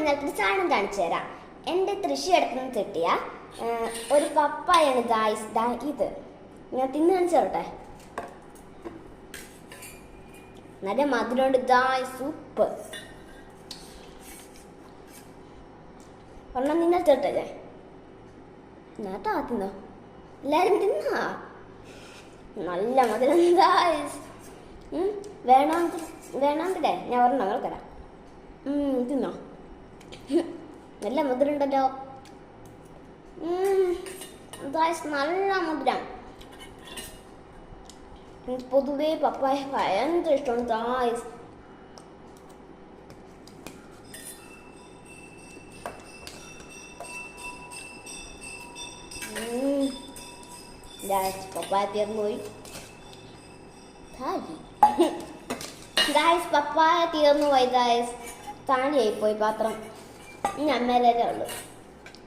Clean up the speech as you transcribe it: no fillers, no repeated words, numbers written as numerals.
നിങ്ങൾക്ക് സാധനം കാണിച്ചു തരാം. എൻ്റെ തൃശ്ശി എടുത്തുനിന്ന് കിട്ടിയ ഒരു പപ്പായാണ് ഗായ്സ്. ഇത് ഞാൻ തിന്ന് കാണിച്ചു തരട്ടെ. നല്ല മധുരമുണ്ട് ഗായ്സ്, സൂപ്പർ. ഒരെണ്ണം തിന്നാ ചേട്ടല്ലേ? എന്നാട്ടാ തിന്നോ, എല്ലാവരും തിന്നാ. നല്ല മധുരം ഗായ്സ്. വേണമെങ്കിലേ ഞാൻ ഒരെണ്ണം തരാം. തിന്നോ, നല്ല മധുരം ഉണ്ടല്ലോ ഗായ്സ്, നല്ല മധുരം. എനിക്ക് പൊതുവേ പപ്പായ ഭയങ്കര ഇഷ്ടമാണ് ഗായ്സ്. പപ്പായ തീർന്നു പോയി ഗായ്സ്, പപ്പായ തീർന്നു പോയി ഗായ്സ്. താഴെയായി പോയി പാത്രം. ഇനി അമ്മേലേ ഉള്ളു.